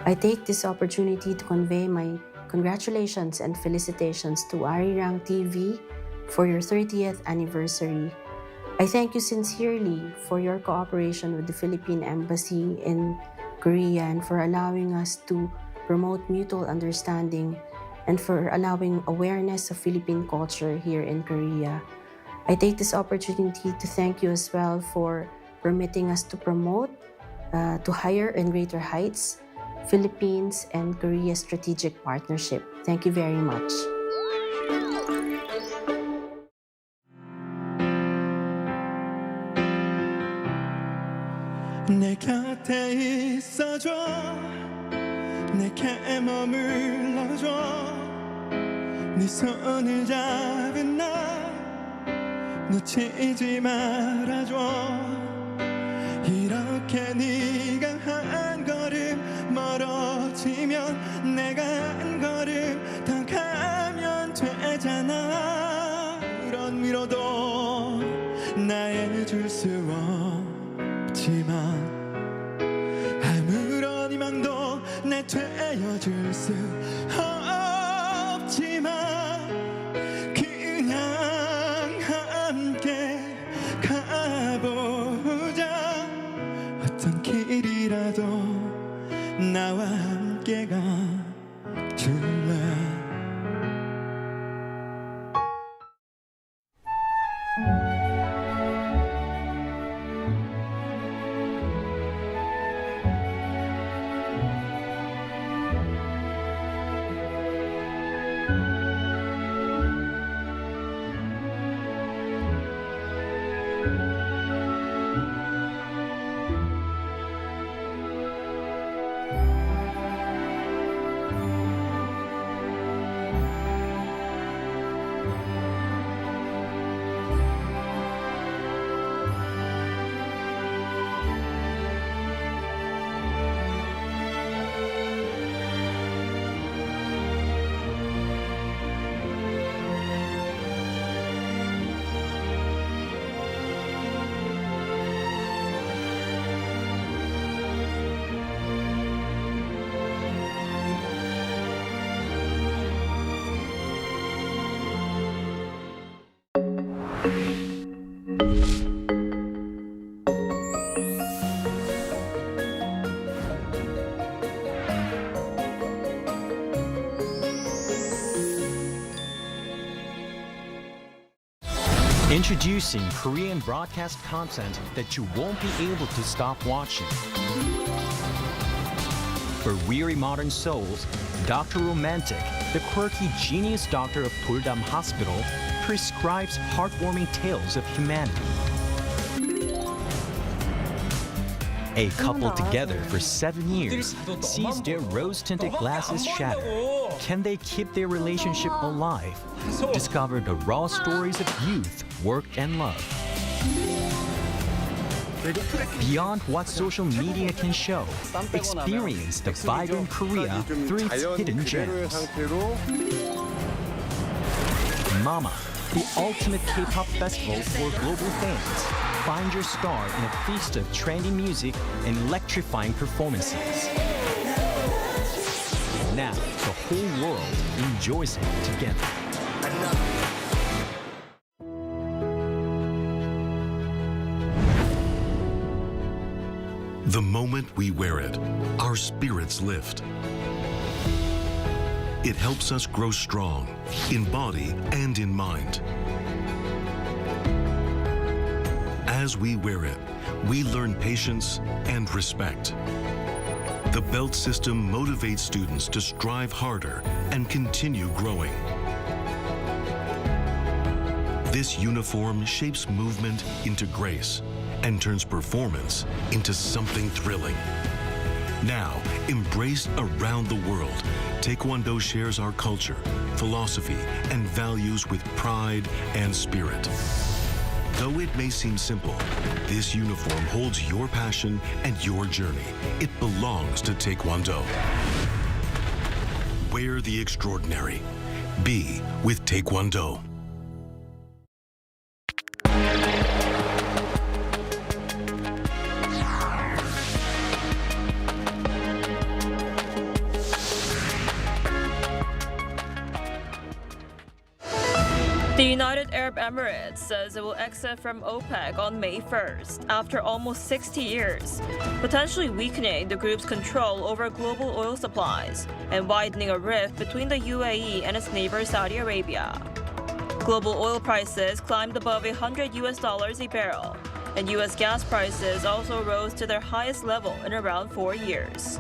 I take this opportunity to convey my congratulations and felicitations to Arirang TV for your 30th anniversary. I thank you sincerely for your cooperation with the Philippine Embassy in Korea and for allowing us to promote mutual understanding and for allowing awareness of Philippine culture here in Korea. I take this opportunity to thank you as well for permitting us to promote to higher and greater heights Philippines and Korea's strategic partnership. Thank you very much. 내 곁에 있어줘 내게 머물러줘 네 손을 잡은 나 놓치지 말아줘 이렇게 네가 한 걸음 멀어지면 내가 한 걸음 더 가면 되잖아 그런 위로도 나의 줄 수 없지만 아무런 희망도 내 되어줄 수 없지만 그냥 함께 가보자 어떤 길이라도 나와 함께 가줄래 Introducing Korean broadcast content that you won't be able to stop watching. For weary modern souls, Dr. Romantic, the quirky genius doctor of Puldam Hospital, prescribes heartwarming tales of humanity. A couple together for 7 years sees their rose-tinted glasses shatter. Can they keep their relationship alive? Discover the raw stories of youth, work, and love. Beyond what social media can show, experience the vibrant Korea through its hidden gems. Mama, the ultimate K-pop festival for global fans. Find your star in a feast of trendy music and electrifying performances. Now, the whole world enjoys it together. The moment we wear it, our spirits lift. It helps us grow strong, in body and in mind. As we wear it, we learn patience and respect. The belt system motivates students to strive harder and continue growing. This uniform shapes movement into grace and turns performance into something thrilling. Now, embraced around the world, Taekwondo shares our culture, philosophy, and values with pride and spirit. Though it may seem simple, this uniform holds your passion and your journey. It belongs to Taekwondo. Wear the extraordinary. Be with Taekwondo. The United Arab Emirates says it will exit from OPEC on May 1st after almost 60 years, potentially weakening the group's control over global oil supplies and widening a rift between the UAE and its neighbor Saudi Arabia. Global oil prices climbed above $100 a barrel, and U.S. gas prices also rose to their highest level in around 4 years.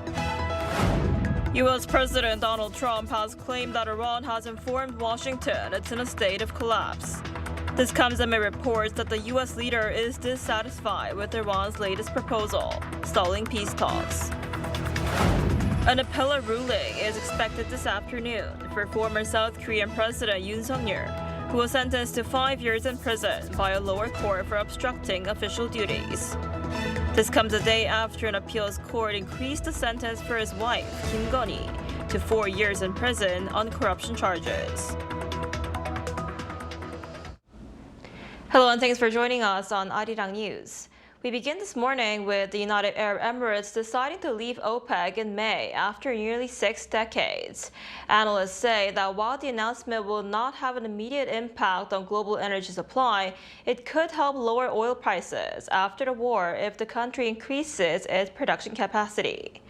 U.S. President Donald Trump has claimed that Iran has informed Washington it's in a state of collapse. This comes amid reports that the U.S. leader is dissatisfied with Iran's latest proposal, stalling peace talks. An appellate ruling is expected this afternoon for former South Korean President Yoon, who was sentenced to 5 years in prison by a lower court for obstructing official duties. This comes a day after an appeals court increased the sentence for his wife, Kim Keon Hee, to 4 years in prison on corruption charges. Hello and thanks for joining us on Arirang News. We begin this morning with the United Arab Emirates deciding to leave OPEC in May after nearly 6 decades. Analysts say that while the announcement will not have an immediate impact on global energy supply, it could help lower oil prices after the war if the country increases its production capacity.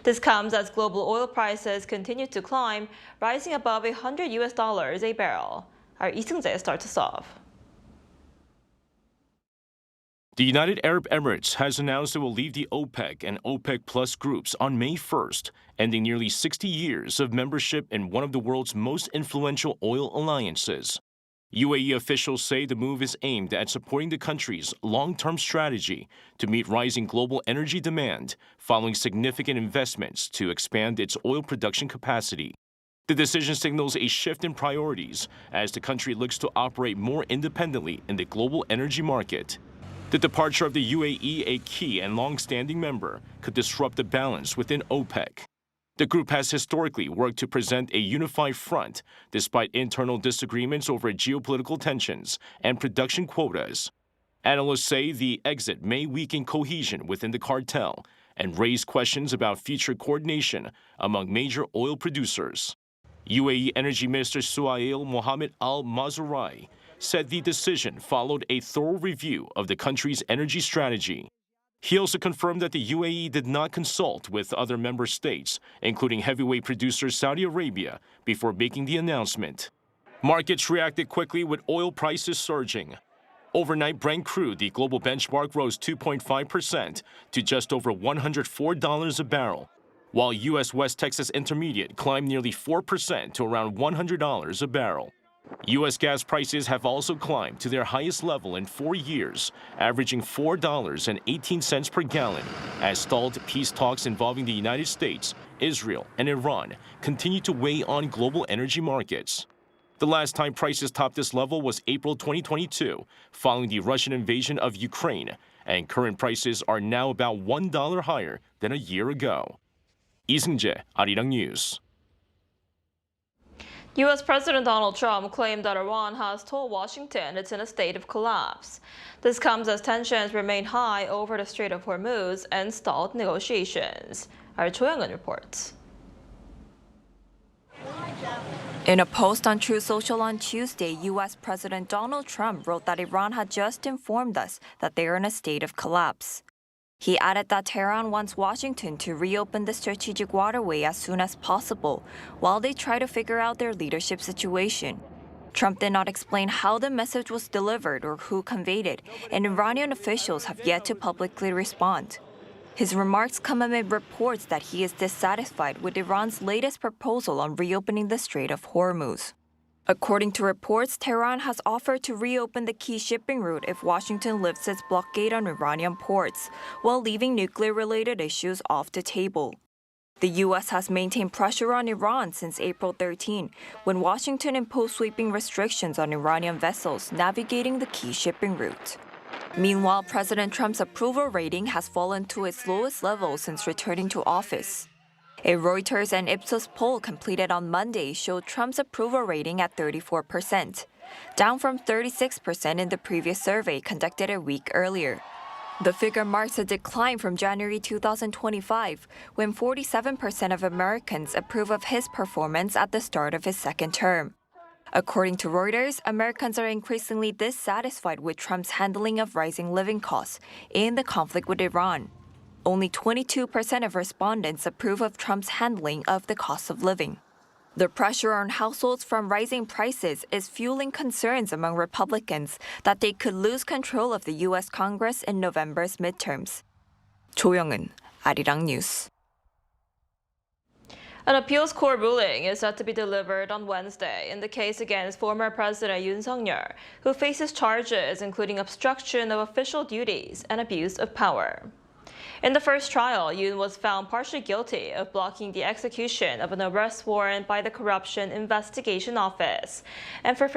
This comes as global oil prices continue to climb, rising above $100 a barrel. Our Lee Seung-jae starts us off. The United Arab Emirates has announced it will leave the OPEC and OPEC Plus groups on May 1st, ending nearly 60 years of membership in one of the world's most influential oil alliances. UAE officials say the move is aimed at supporting the country's long-term strategy to meet rising global energy demand following significant investments to expand its oil production capacity. The decision signals a shift in priorities as the country looks to operate more independently in the global energy market. The departure of the UAE, a key and long-standing member, could disrupt the balance within OPEC. The group has historically worked to present a unified front despite internal disagreements over geopolitical tensions and production quotas. Analysts say the exit may weaken cohesion within the cartel and raise questions about future coordination among major oil producers. UAE Energy Minister Suhail Mohammed Al-Mazrouei said the decision followed a thorough review of the country's energy strategy. He also confirmed that the UAE did not consult with other member states, including heavyweight producer Saudi Arabia, before making the announcement. Markets reacted quickly with oil prices surging. Overnight Brent crude, the global benchmark, rose 2.5% to just over $104 a barrel, while U.S. West Texas Intermediate climbed nearly 4% to around $100 a barrel. U.S. gas prices have also climbed to their highest level in 4 years, averaging $4.18 per gallon, as stalled peace talks involving the United States, Israel, and Iran continue to weigh on global energy markets. The last time prices topped this level was April 2022, following the Russian invasion of Ukraine, and current prices are now about $1 higher than a year ago. Lee Seung-jae, Arirang News. U.S. President Donald Trump claimed that Iran has told Washington it's in a state of collapse. This comes as tensions remain high over the Strait of Hormuz and stalled negotiations. Our Cho Young-eun reports. In a post on Truth Social on Tuesday, U.S. President Donald Trump wrote that Iran had just informed us that they are in a state of collapse. He added that Tehran wants Washington to reopen the strategic waterway as soon as possible while they try to figure out their leadership situation. Trump did not explain how the message was delivered or who conveyed it, and Iranian officials have yet to publicly respond. His remarks come amid reports that he is dissatisfied with Iran's latest proposal on reopening the Strait of Hormuz. According to reports, Tehran has offered to reopen the key shipping route if Washington lifts its blockade on Iranian ports, while leaving nuclear-related issues off the table. The U.S. has maintained pressure on Iran since April 13, when Washington imposed sweeping restrictions on Iranian vessels navigating the key shipping route. Meanwhile, President Trump's approval rating has fallen to its lowest level since returning to office. A Reuters and Ipsos poll completed on Monday showed Trump's approval rating at 34%, down from 36% in the previous survey conducted a week earlier. The figure marks a decline from January 2025, when 47% of Americans approve of his performance at the start of his second term. According to Reuters, Americans are increasingly dissatisfied with Trump's handling of rising living costs in the conflict with Iran. Only 22% of respondents approve of Trump's handling of the cost of living. The pressure on households from rising prices is fueling concerns among Republicans that they could lose control of the U.S. Congress in November's midterms. 조영은, Arirang News. An appeals court ruling is set to be delivered on Wednesday in the case against former President Yoon Suk-yeol, who faces charges including obstruction of official duties and abuse of power. In the first trial, Yoon was found partially guilty of blocking the execution of an arrest warrant by the Corruption Investigation Office and for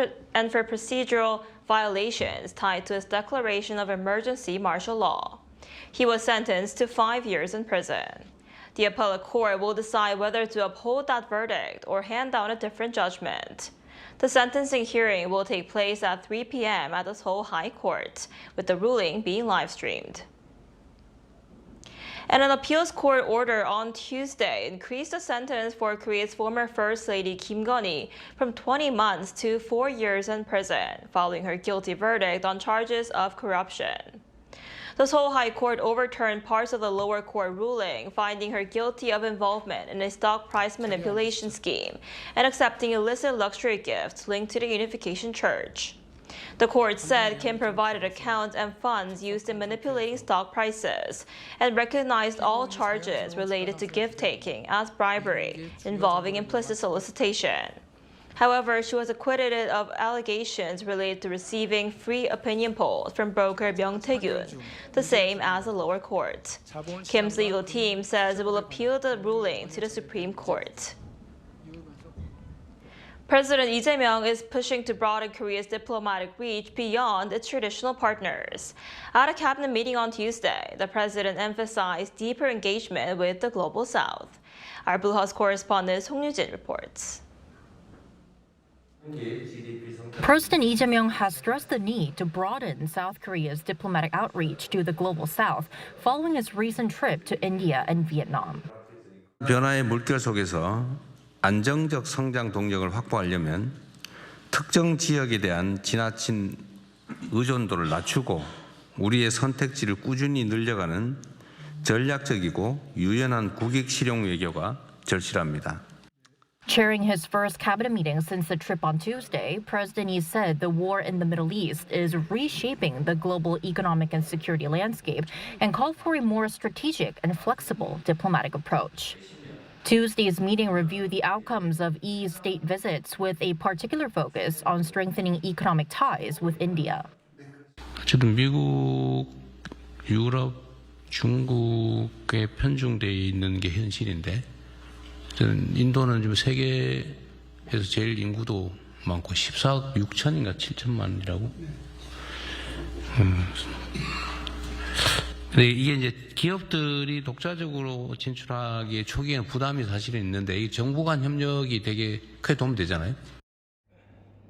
procedural violations tied to his declaration of emergency martial law. He was sentenced to 5 years in prison. The appellate court will decide whether to uphold that verdict or hand down a different judgment. The sentencing hearing will take place at 3 p.m. at the Seoul High Court, with the ruling being live-streamed. And an appeals court order on Tuesday increased the sentence for Korea's former First Lady Kim Keon Hee from 20 months to 4 years in prison, following her guilty verdict on charges of corruption. The Seoul High Court overturned parts of the lower court ruling, finding her guilty of involvement in a stock price manipulation scheme and accepting illicit luxury gifts linked to the Unification Church. The court said Kim provided accounts and funds used in manipulating stock prices and recognized all charges related to gift-taking as bribery involving implicit solicitation. However, she was acquitted of allegations related to receiving free opinion polls from broker Yoon, the same as the lower court. Kim's legal team says it will appeal the ruling to the Supreme Court. President Lee Jae-myung is pushing to broaden Korea's diplomatic reach beyond its traditional partners. At a cabinet meeting on Tuesday, the president emphasized deeper engagement with the Global South. Our Blue House correspondent Song Yoo-jin reports. President Lee Jae-myung has stressed the need to broaden South Korea's diplomatic outreach to the Global South following his recent trip to India and Vietnam. 변화의 물결 속에서 안정적 성장 동력을 확보하려면 특정 지역에 대한 지나친 의존도를 낮추고 우리의 선택지를 꾸준히 늘려가는 전략적이고 유연한 국익 실용 외교가 절실합니다. Chairing his first cabinet meeting since the trip on Tuesday, President Lee said the war in the Middle East is reshaping the global economic and security landscape and called for a more strategic and flexible diplomatic approach. Tuesday's meeting reviewed the outcomes of Lee's state visits with a particular focus on strengthening economic ties with India. 어쨌든 미국, 유럽, 중국에 편중돼 있는 게 현실인데 인도는 지금 세계에서 제일 인구도 많고 14억 6천인가 7천만이라고. 근데 이게 이제 기업들이 독자적으로 진출하기에 초기에는 부담이 사실은 있는데 이 정부 간 협력이 되게 크게 도움되잖아요.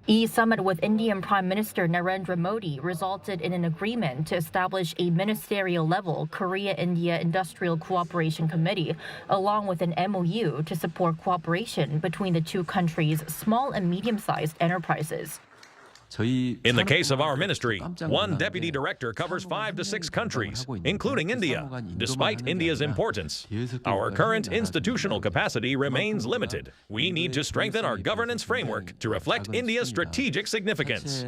Lee's summit with Indian Prime Minister Narendra Modi resulted in an agreement to establish a ministerial-level Korea-India Industrial Cooperation Committee, along with an MOU to support cooperation between the two countries' small and medium-sized enterprises. In the case of our ministry, one deputy director covers 5 to 6 countries, including India. Despite India's importance, our current institutional capacity remains limited. We need to strengthen our governance framework to reflect India's strategic significance.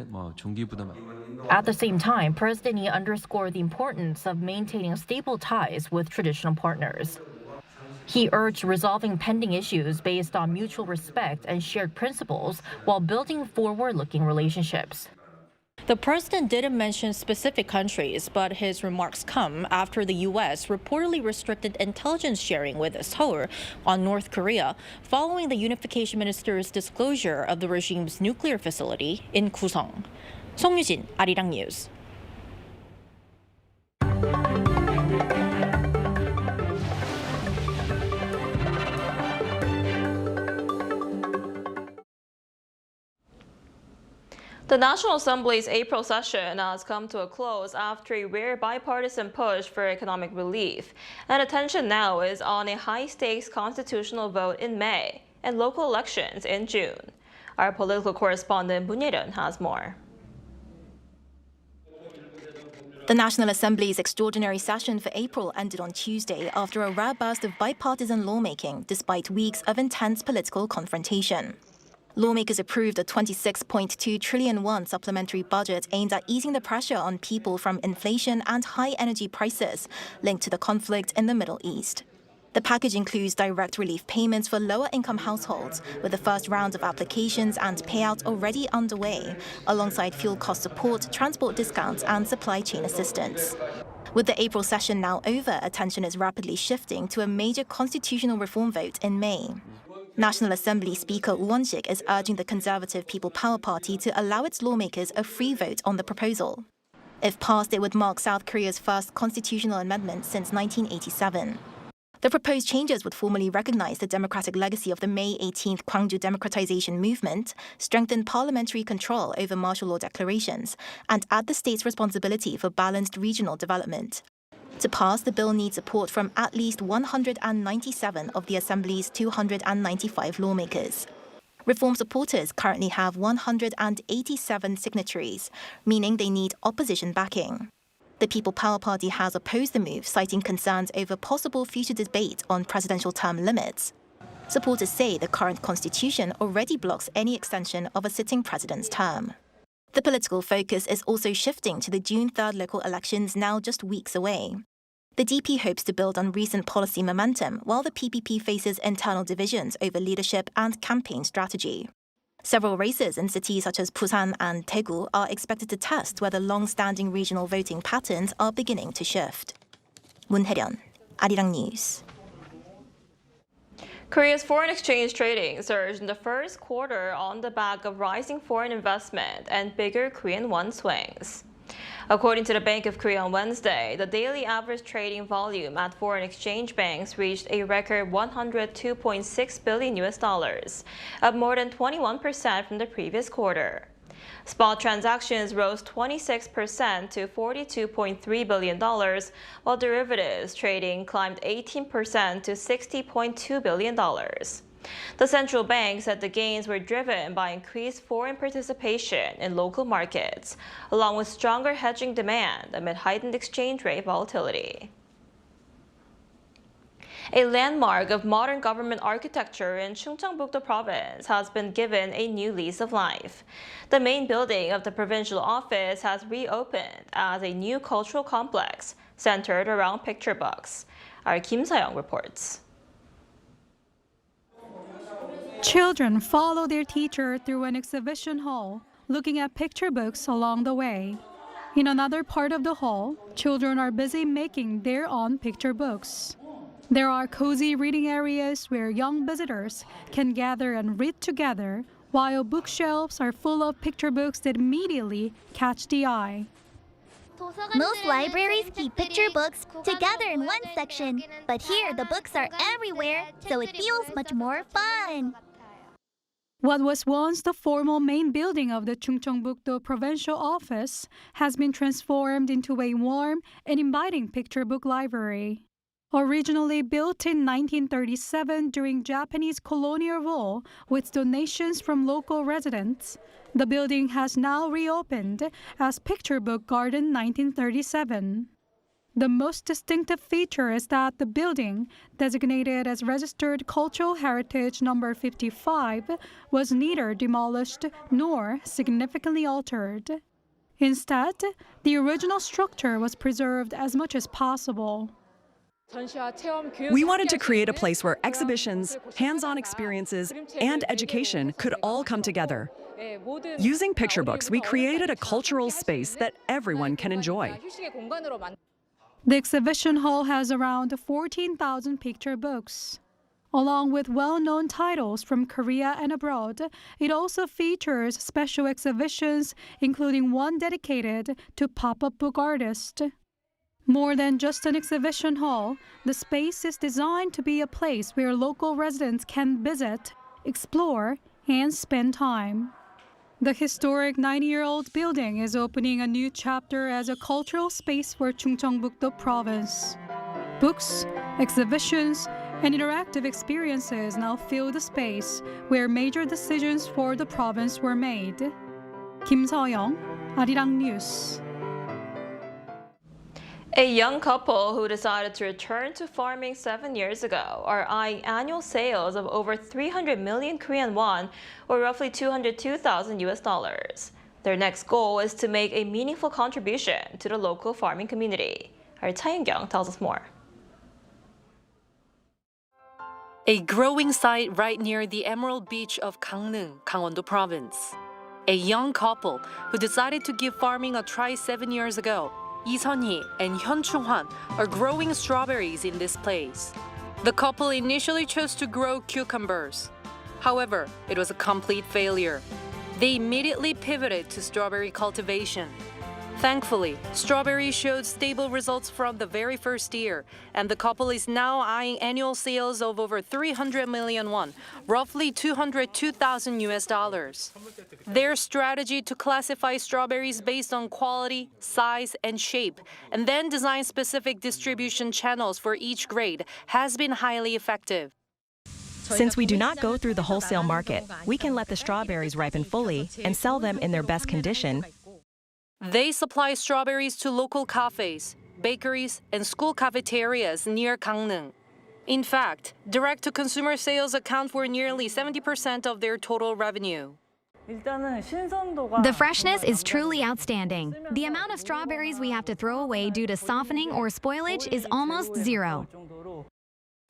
At the same time, President Lee underscored the importance of maintaining stable ties with traditional partners. He urged resolving pending issues based on mutual respect and shared principles while building forward-looking relationships. The president didn't mention specific countries, but his remarks come after the U.S. reportedly restricted intelligence sharing with Seoul on North Korea following the unification minister's disclosure of the regime's nuclear facility in Kusong. Song Yoo-jin, Arirang News. The National Assembly's April session has come to a close after a rare bipartisan push for economic relief, and attention now is on a high-stakes constitutional vote in May and local elections in June. Our political correspondent Moon Ye-ryun has more. The National Assembly's extraordinary session for April ended on Tuesday after a rare burst of bipartisan lawmaking despite weeks of intense political confrontation. Lawmakers approved a 26.2 trillion won supplementary budget aimed at easing the pressure on people from inflation and high energy prices linked to the conflict in the Middle East. The package includes direct relief payments for lower-income households, with the first round of applications and payouts already underway, alongside fuel cost support, transport discounts, and supply chain assistance. With the April session now over, attention is rapidly shifting to a major constitutional reform vote in May. National Assembly Speaker Woo Won-sik is urging the Conservative People Power Party to allow its lawmakers a free vote on the proposal. If passed, it would mark South Korea's first constitutional amendment since 1987. The proposed changes would formally recognize the democratic legacy of the May 18th Gwangju democratization movement, strengthen parliamentary control over martial law declarations, and add the state's responsibility for balanced regional development. To pass, the bill needs support from at least 197 of the Assembly's 295 lawmakers. Reform supporters currently have 187 signatories, meaning they need opposition backing. The People Power Party has opposed the move, citing concerns over possible future debate on presidential term limits. Supporters say the current constitution already blocks any extension of a sitting president's term. The political focus is also shifting to the June 3rd local elections now just weeks away. The DP hopes to build on recent policy momentum, while the PPP faces internal divisions over leadership and campaign strategy. Several races in cities such as Busan and Daegu are expected to test whether long-standing regional voting patterns are beginning to shift. Moon Ye-ryun, Arirang News. Korea's foreign exchange trading surged in the first quarter on the back of rising foreign investment and bigger Korean won swings. According to the Bank of Korea on Wednesday, the daily average trading volume at foreign exchange banks reached a record $102.6 billion, up more than 21% from the previous quarter. Spot transactions rose 26% to $42.3 billion, while derivatives trading climbed 18% to $60.2 billion. The central bank said the gains were driven by increased foreign participation in local markets, along with stronger hedging demand amid heightened exchange rate volatility. A landmark of modern government architecture in Chungcheongbuk-do province has been given a new lease of life. The main building of the provincial office has reopened as a new cultural complex centered around picture books. Our Kim Sa-young reports. Children follow their teacher through an exhibition hall, looking at picture books along the way. In another part of the hall, children are busy making their own picture books. There are cozy reading areas where young visitors can gather and read together, while bookshelves are full of picture books that immediately catch the eye. Most libraries keep picture books together in one section, but here the books are everywhere, so it feels much more fun. What was once the formal main building of the Chungcheongbuk-do Provincial Office has been transformed into a warm and inviting picture book library. Originally built in 1937 during Japanese colonial rule with donations from local residents, the building has now reopened as Picture Book Garden 1937. The most distinctive feature is that the building, designated as Registered Cultural Heritage Number 55, was neither demolished nor significantly altered. Instead, the original structure was preserved as much as possible. We wanted to create a place where exhibitions, hands-on experiences, and education could all come together. Using picture books, we created a cultural space that everyone can enjoy. The exhibition hall has around 14,000 picture books. Along with well-known titles from Korea and abroad, it also features special exhibitions, including one dedicated to pop-up book artists. More than just an exhibition hall, the space is designed to be a place where local residents can visit, explore, and spend time. The historic 90-year-old building is opening a new chapter as a cultural space for Chungcheongbuk-do province. Books, exhibitions, and interactive experiences now fill the space where major decisions for the province were made. Kim Keon Hee, Arirang News. A young couple who decided to return to farming 7 years ago are eyeing annual sales of over 300 million Korean won, or roughly $202,000. Their next goal is to make a meaningful contribution to the local farming community. Our Chungcheongbuk-do tells us more. A growing site right near the Emerald Beach of Gangneung, Gangwon-do Province. A young couple who decided to give farming a try 7 years ago, Lee Sun-hee and Hyun Chung-hwan, are growing strawberries in this place. The couple initially chose to grow cucumbers. However, it was a complete failure. They immediately pivoted to strawberry cultivation. Thankfully, strawberries showed stable results from the very first year, and the couple is now eyeing annual sales of over 300 million won, roughly $202,000. Their strategy to classify strawberries based on quality, size, and shape, and then design specific distribution channels for each grade has been highly effective. Since we do not go through the wholesale market, we can let the strawberries ripen fully and sell them in their best condition. They supply strawberries to local cafes, bakeries, and school cafeterias near Gangneung. In fact, direct-to-consumer sales account for nearly 70% of their total revenue. The freshness is truly outstanding. The amount of strawberries we have to throw away due to softening or spoilage is almost zero.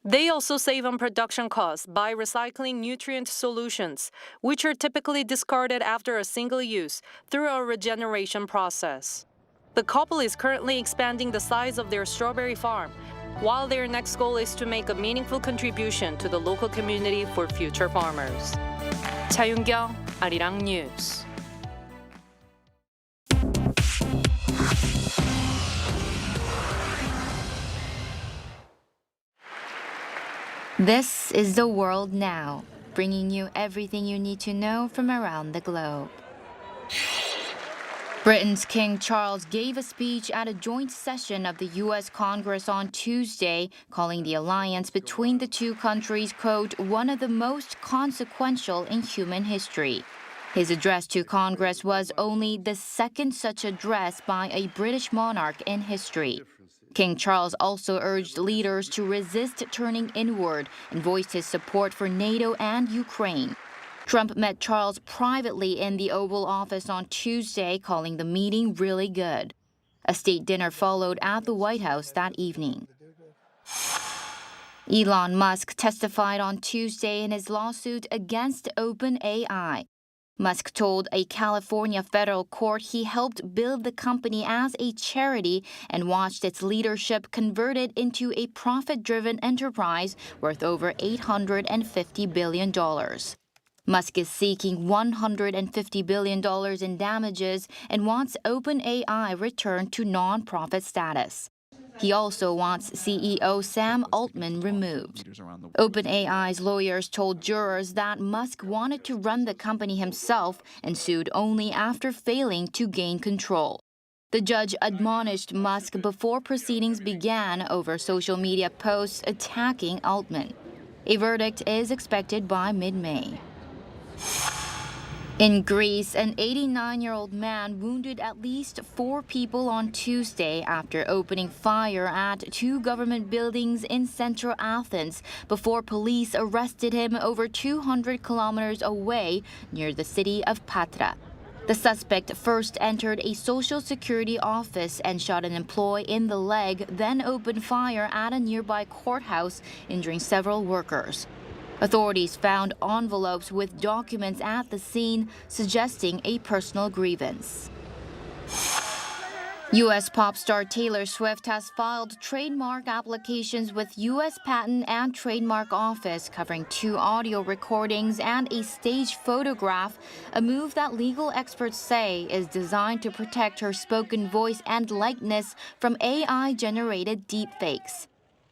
They also save on production costs by recycling nutrient solutions, which are typically discarded after a single use, through a regeneration process. The couple is currently expanding the size of their strawberry farm, while their next goal is to make a meaningful contribution to the local community for future farmers. Chungcheongbuk-do, Arirang News. This is The World Now, bringing you everything you need to know from around the globe. Britain's King Charles gave a speech at a joint session of the U.S. Congress on Tuesday, calling the alliance between the two countries, quote, one of the most consequential in human history. His address to Congress was only the second such address by a British monarch in history. King Charles also urged leaders to resist turning inward and voiced his support for NATO and Ukraine. Trump met Charles privately in the Oval Office on Tuesday, calling the meeting really good. A state dinner followed at the White House that evening. Elon Musk testified on Tuesday in his lawsuit against OpenAI. Musk told a California federal court he helped build the company as a charity and watched its leadership converted into a profit-driven enterprise worth over $850 billion. Musk is seeking $150 billion in damages and wants OpenAI returned to non-profit status. He also wants CEO Sam Altman removed. OpenAI's lawyers told jurors that Musk wanted to run the company himself and sued only after failing to gain control. The judge admonished Musk before proceedings began over social media posts attacking Altman. A verdict is expected by mid-May. In Greece, an 89-year-old man wounded at least 4 people on Tuesday after opening fire at 2 government buildings in central Athens before police arrested him over 200 kilometers away near the city of Patra. The suspect first entered a social security office and shot an employee in the leg, then opened fire at a nearby courthouse, injuring several workers. Authorities found envelopes with documents at the scene, suggesting a personal grievance. U.S. pop star Taylor Swift has filed trademark applications with U.S. Patent and Trademark Office covering 2 audio recordings and a staged photograph, a move that legal experts say is designed to protect her spoken voice and likeness from AI-generated deepfakes.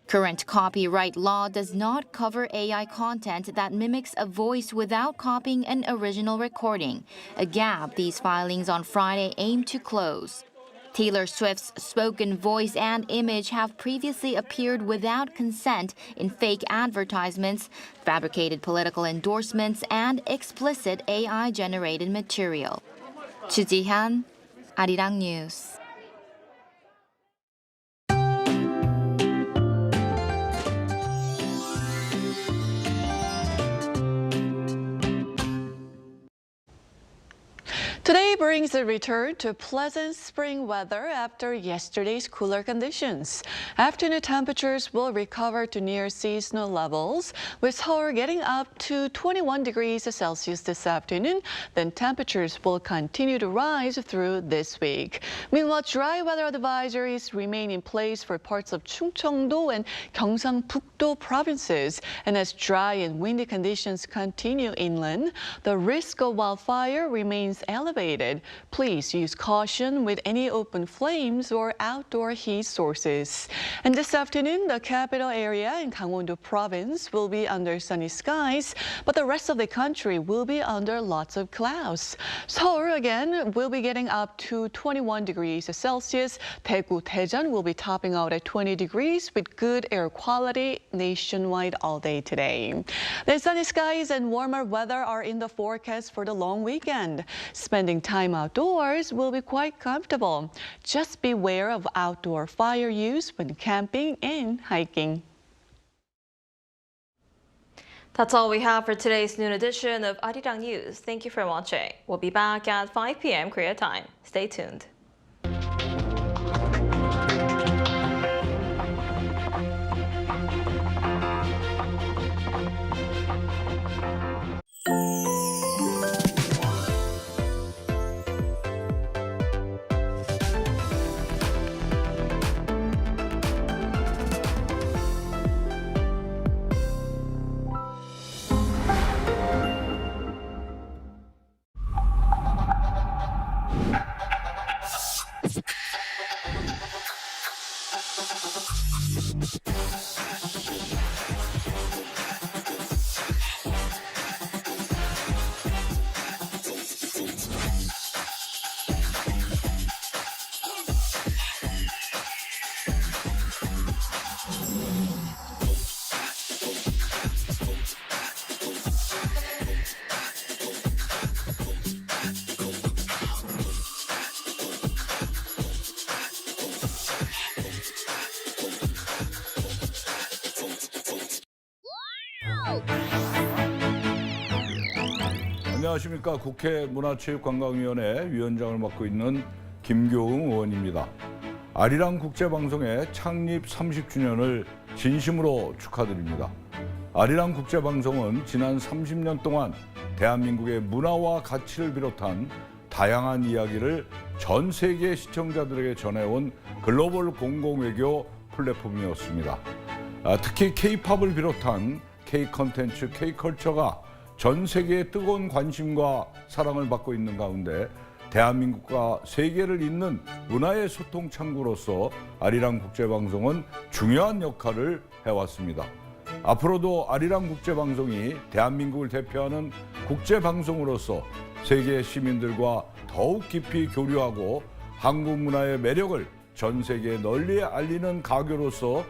Current copyright law does not cover AI content that mimics a voice without copying an original recording, a gap these filings on Friday aim to close. Taylor Swift's spoken voice and image have previously appeared without consent in fake advertisements, fabricated political endorsements, and explicit AI-generated material. Chu Ji-hyun, Arirang News. Today brings a return to pleasant spring weather after yesterday's cooler conditions. Afternoon temperatures will recover to near seasonal levels, with Seoul getting up to 21 degrees Celsius this afternoon. Then temperatures will continue to rise through this week. Meanwhile, dry weather advisories remain in place for parts of Chungcheongbuk-do and Gangneung provinces. And as dry and windy conditions continue inland, the risk of wildfire remains elevated. Please use caution with any open flames or outdoor heat sources. And this afternoon, the capital area in Gangneung province will be under sunny skies, but the rest of the country will be under lots of clouds. Seoul, again, will be getting up to 21 degrees Celsius. Daegu, Daejeon will be topping out at 20 degrees with good air quality nationwide all day today. The sunny skies and warmer weather are in the forecast for the long weekend. Spending time outdoors will be quite comfortable. Just beware of outdoor fire use when camping and hiking. That's all we have for today's noon edition of Arirang News. Thank you for watching. We'll be back at 5 p.m. Korea time. Stay tuned. 안녕하십니까. 국회 문화체육관광위원회 위원장을 맡고 있는 김교웅 의원입니다. 아리랑 국제방송의 창립 30주년을 진심으로 축하드립니다. 아리랑 국제방송은 지난 30년 동안 대한민국의 문화와 가치를 비롯한 다양한 이야기를 전 세계 시청자들에게 전해온 글로벌 공공외교 플랫폼이었습니다. 특히 K-팝을 비롯한 K-컨텐츠, K-컬처가 전 세계의 뜨거운 관심과 사랑을 받고 있는 가운데 대한민국과 세계를 잇는 문화의 소통 창구로서 아리랑 국제방송은 중요한 역할을 해왔습니다. 앞으로도 아리랑 국제방송이 대한민국을 대표하는 국제방송으로서 세계 시민들과 더욱 깊이 교류하고 한국 문화의 매력을 전 세계에 널리 알리는 가교로서